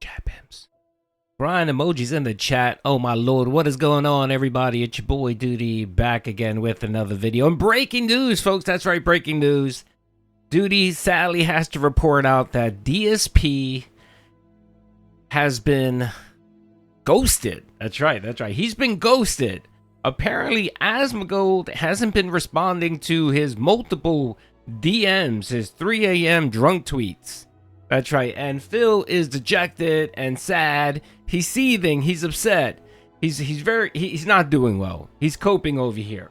Chat pimps. Brian emojis in the chat. Oh my lord, what is going on, everybody? It's your boy Doody back again with another video. And breaking news, folks. That's right, breaking news. Doody sadly has to report out that DSP has been ghosted. That's right, that's right. He's been ghosted. Apparently, Asmongold hasn't been responding to his multiple DMs, his 3 a.m. drunk tweets. That's right, and Phil is dejected and sad. He's seething, he's upset. He's not doing well. He's coping over here.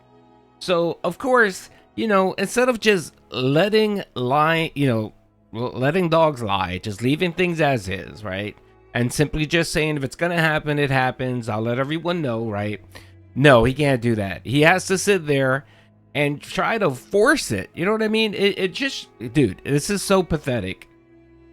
So, of course, you know, instead of just letting dogs lie, just leaving things as is, right? And simply just saying, if it's gonna happen, it happens. I'll let everyone know, right? No, he can't do that. He has to sit there and try to force it. You know what I mean? It just, dude, this is so pathetic.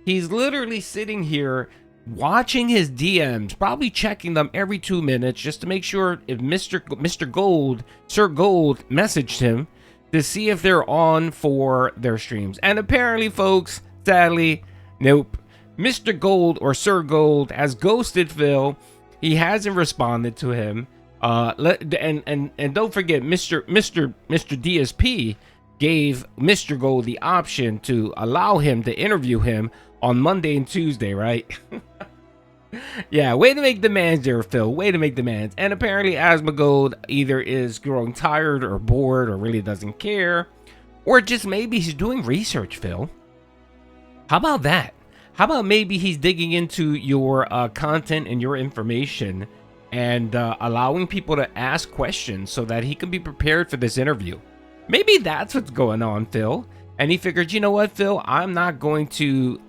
He's literally sitting here watching his DMs, probably checking them every 2 minutes just to make sure if Mr. Gold, Sir Gold messaged him to see if they're on for their streams. And apparently, folks, sadly, nope. Mr. Gold or Sir Gold has ghosted Phil. He hasn't responded to him. And don't forget, Mr. DSP gave Mr. Gold the option to allow him to interview him on Monday and Tuesday, right? Yeah, way to make demands there, Phil. Way to make demands. And apparently Asmongold either is growing tired or bored or really doesn't care, or just maybe he's doing research, Phil. How about that? How about maybe he's digging into your content and your information and allowing people to ask questions so that he can be prepared for this interview? Maybe that's what's going on, Phil. And he figured, you know what, Phil, I'm not going to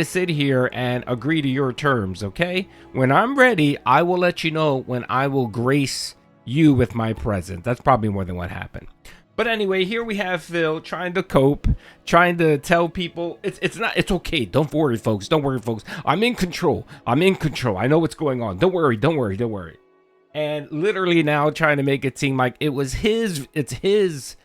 sit here and agree to your terms, okay? When I'm ready, I will let you know when I will grace you with my presence. That's probably more than what happened. But anyway, here we have Phil trying to cope, trying to tell people it's okay. Don't worry, folks. Don't worry, folks. I'm in control. I'm in control. I know what's going on. Don't worry. Don't worry. Don't worry. And literally now trying to make it seem like it was his. It's his.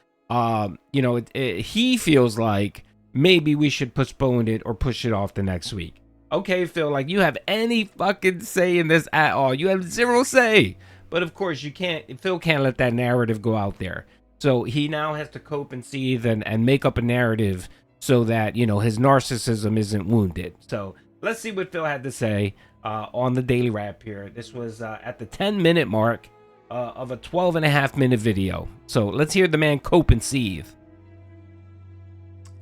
He feels like maybe we should postpone it or push it off the next week. Okay, Phil, like you have any fucking say in this at all. You have zero say. But of course you can't. Phil can't let that narrative go out there. So he now has to cope and seethe and make up a narrative so that, you know, his narcissism isn't wounded. So let's see what Phil had to say on the Daily Wrap here. This was at the 10-minute mark of a 12.5-minute video. So let's hear the man cope and seethe.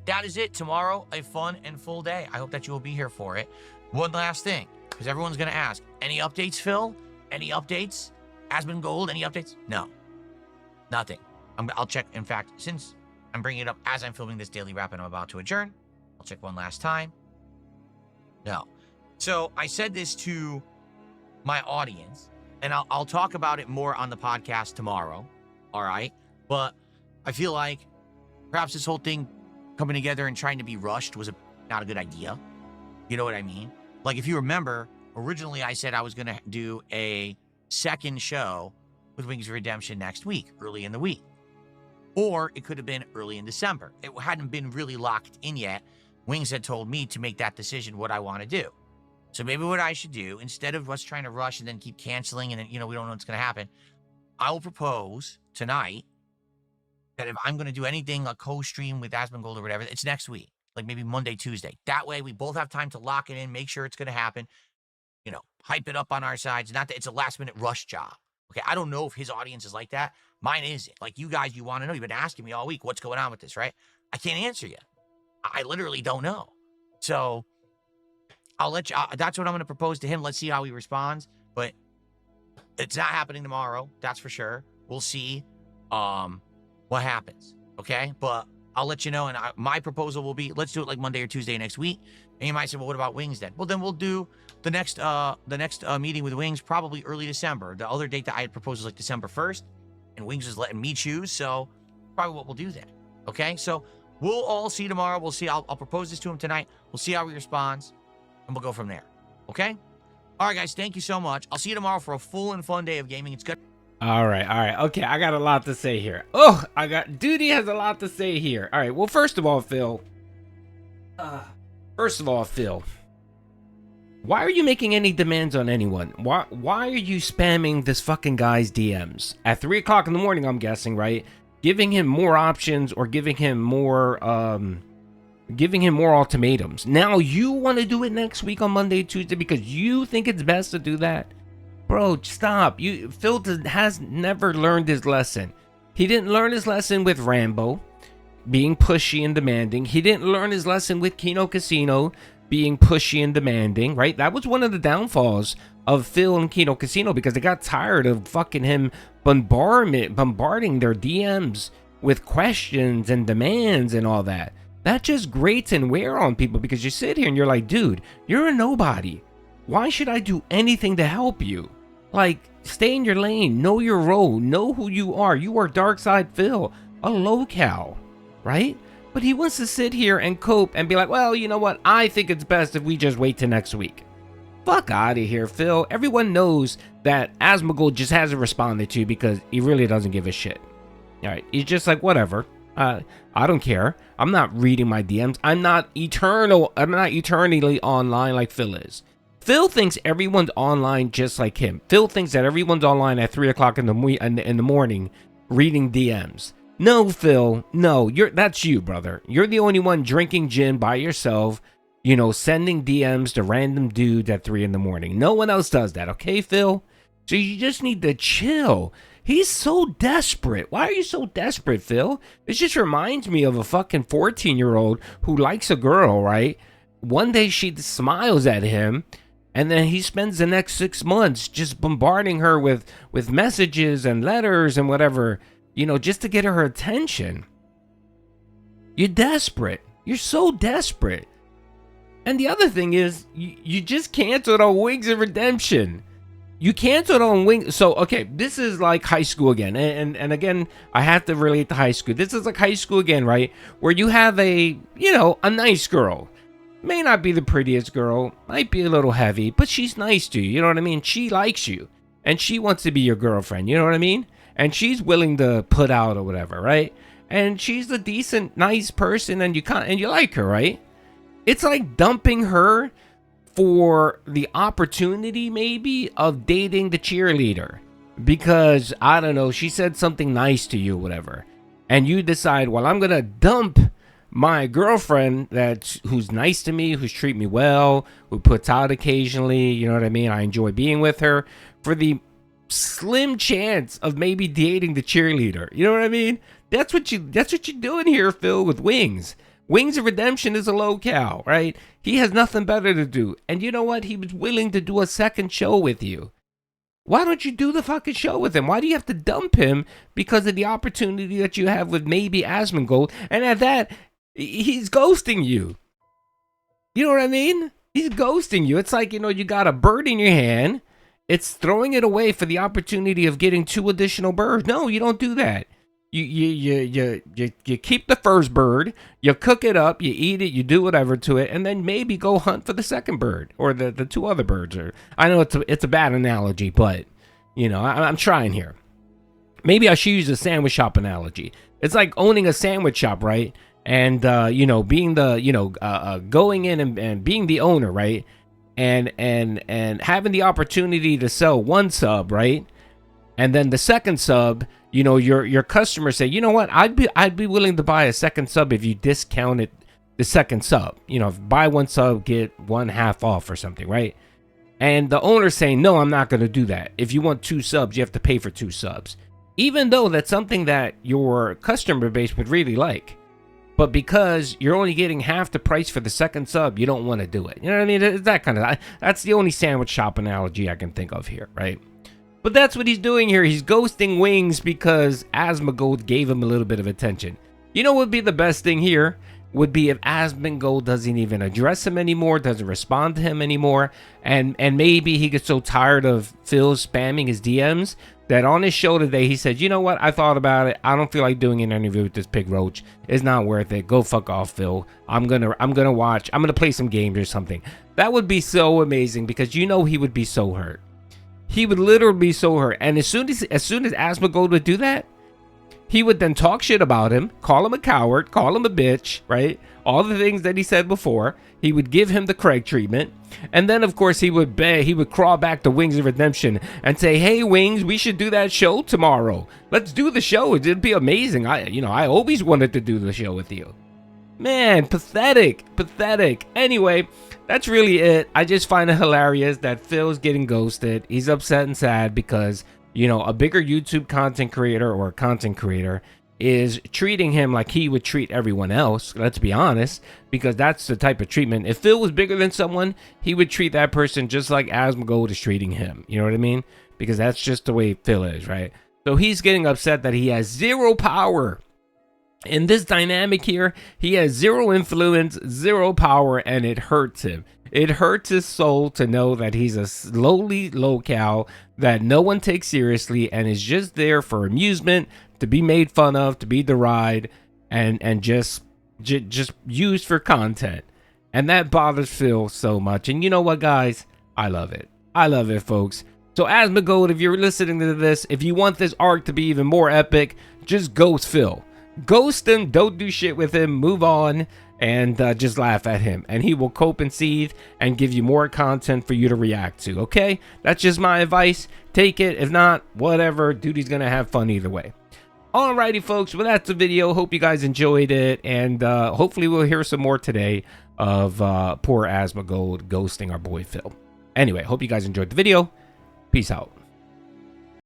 That is it. Tomorrow, a fun and full day. I hope that you will be here for it. One last thing, because everyone's going to ask, any updates, Phil? Any updates? Asmongold, any updates? No, nothing. I'll check. In fact, since I'm bringing it up as I'm filming this Daily Wrap and I'm about to adjourn, I'll check one last time. No. So I said this to my audience, and I'll talk about it more on the podcast tomorrow. All right. But I feel like perhaps this whole thing coming together and trying to be rushed was not a good idea. You know what I mean? Like, if you remember, originally I said I was going to do a second show with Wings of Redemption next week, early in the week. Or it could have been early in December. It hadn't been really locked in yet. Wings had told me to make that decision what I want to do. So maybe what I should do, instead of us trying to rush and then keep canceling and then, you know, we don't know what's going to happen, I will propose tonight that if I'm going to do anything, a co-stream with Asmongold or whatever, it's next week. Like maybe Monday, Tuesday. That way we both have time to lock it in, make sure it's going to happen, you know, hype it up on our sides. Not that it's a last-minute rush job. Okay, I don't know if his audience is like that. Mine isn't. Like, you guys, you want to know. You've been asking me all week, what's going on with this, right? I can't answer you. I literally don't know. So I'll let you, that's what I'm going to propose to him. Let's see how he responds. But it's not happening tomorrow. That's for sure. We'll see what happens. Okay? But I'll let you know. And my proposal will be, let's do it like Monday or Tuesday next week. And you might say, well, what about Wings then? Well, then we'll do the next meeting with Wings probably early December. The other date that I had proposed was like December 1st. And Wings is letting me choose. So probably what we'll do then. Okay? So we'll all see tomorrow. We'll see. I'll propose this to him tonight. We'll see how he responds. And we'll go from there. Okay? All right, guys. Thank you so much. I'll see you tomorrow for a full and fun day of gaming. It's good. All right. Okay, I got a lot to say here. Oh, Doody has a lot to say here. All right. Well, first of all, Phil. Why are you making any demands on anyone? Why are you spamming this fucking guy's DMs at 3 o'clock in the morning? I'm guessing, right? Giving him more options or giving him more ultimatums. Now you want to do it next week on Monday, Tuesday because you think it's best to do that, bro. Stop. Phil has never learned his lesson. He didn't learn his lesson with Rambo being pushy and demanding. He didn't learn his lesson with Kino Casino being pushy and demanding, right? That was one of the downfalls of Phil and Kino Casino because they got tired of fucking him bombarding their DMs with questions and demands and all that. That just grates and wear on people because you sit here and you're like, dude, you're a nobody. Why should I do anything to help you? Like, stay in your lane, know your role, know who you are. You are Dark Side Phil, a locale, right? But he wants to sit here and cope and be like, well, you know what? I think it's best if we just wait till next week. Fuck out of here, Phil. Everyone knows that Asmongold just hasn't responded to you because he really doesn't give a shit. All right, he's just like, whatever. I don't care. I'm not reading my DMs. I'm not eternally online like Phil is. Phil thinks everyone's online just like him. Phil thinks that everyone's online at 3 o'clock in the morning reading DMs. No, Phil, no, that's you, brother. You're the only one drinking gin by yourself, you know, sending DMs to random dudes at 3 in the morning. No one else does that, okay, Phil? So you just need to chill. He's so desperate. Why are you so desperate, Phil? This just reminds me of a fucking 14-year-old who likes a girl, right? One day she smiles at him, and then he spends the next 6 months just bombarding her with messages and letters and whatever, you know, just to get her attention. You're desperate. You're so desperate. And the other thing is, you just canceled on Wings of Redemption. You canceled on Wings. So, okay, this is like high school again. And again, I have to relate to high school. This is like high school again, right? Where you have a nice girl. May not be the prettiest girl. Might be a little heavy, but she's nice to you. You know what I mean? She likes you. And she wants to be your girlfriend. You know what I mean? And she's willing to put out or whatever, right? And she's a decent, nice person, and you like her, right? It's like dumping her for the opportunity, maybe, of dating the cheerleader. Because, I don't know, she said something nice to you, whatever. And you decide, well, I'm going to dump my girlfriend who's nice to me, who's treat me well, who puts out occasionally, you know what I mean? I enjoy being with her, for the slim chance of maybe dating the cheerleader. You know what I mean? That's what you're doing here, Phil, with Wings. Wings of Redemption is a locale, right? He has nothing better to do. And you know what? He was willing to do a second show with you. Why don't you do the fucking show with him? Why do you have to dump him because of the opportunity that you have with maybe Asmongold? And at that, he's ghosting you. You know what I mean? He's ghosting you. It's like, you got a bird in your hand. It's throwing it away for the opportunity of getting 2 additional birds. No, you don't do that. You keep the first bird, you cook it up, you eat it, you do whatever to it, and then maybe go hunt for the second bird or the 2 other birds. Or I know it's a bad analogy, but I'm trying here. Maybe I should use a sandwich shop analogy. It's like owning a sandwich shop, right? And being the going in and being the owner, right? And having the opportunity to sell 1 sub, right? And then the second sub, your customers say, you know what, I'd be willing to buy a second sub if you discounted the second sub. Buy 1 sub, get 1 half off or something, right? And the owner's saying, no, I'm not going to do that. If you want 2 subs, you have to pay for 2 subs. Even though that's something that your customer base would really like. But because you're only getting half the price for the second sub, you don't want to do it. You know what I mean? It's that kind of, that's the only sandwich shop analogy I can think of here, right? But that's what he's doing here. He's ghosting Wings because Asmongold gave him a little bit of attention. You know what would be the best thing here? Would be if Asmongold doesn't even address him anymore, doesn't respond to him anymore, and maybe he gets so tired of Phil spamming his DMs that on his show today he said, you know what, I thought about it. I don't feel like doing an interview with this pig roach. It's not worth it. Go fuck off, Phil. I'm gonna watch. I'm gonna play some games or something. That would be so amazing because he would be so hurt. He would literally be so hurt. And as soon as Asmongold would do that, he would then talk shit about him, call him a coward, call him a bitch, right? All the things that he said before. He would give him the Craig treatment. And then, of course, he would crawl back to Wings of Redemption and say, hey, Wings, we should do that show tomorrow. Let's do the show. It'd be amazing. I always wanted to do the show with you. Man, pathetic. Anyway, that's really it. I just find it hilarious that Phil's getting ghosted. He's upset and sad because, a bigger YouTube content creator or content creator is treating him like he would treat everyone else. Let's be honest, because that's the type of treatment. If Phil was bigger than someone, he would treat that person just like Asmongold is treating him. You know what I mean? Because that's just the way Phil is, right? So he's getting upset that he has zero power. In this dynamic here, he has zero influence, zero power, and it hurts him. It hurts his soul to know that he's a lowly locale that no one takes seriously and is just there for amusement, to be made fun of, to be derided, and just used for content. And that bothers Phil so much. And you know what, guys? I love it. I love it, folks. So Asmongold, if you're listening to this, if you want this arc to be even more epic, just ghost Phil. Ghost him, don't do shit with him, move on, and just laugh at him. And he will cope and seethe and give you more content for you to react to, okay? That's just my advice. Take it. If not, whatever. Doody's going to have fun either way. Alrighty, folks. Well, that's the video. Hope you guys enjoyed it. And hopefully we'll hear some more today of poor Asmongold ghosting our boy Phil. Anyway, hope you guys enjoyed the video. Peace out.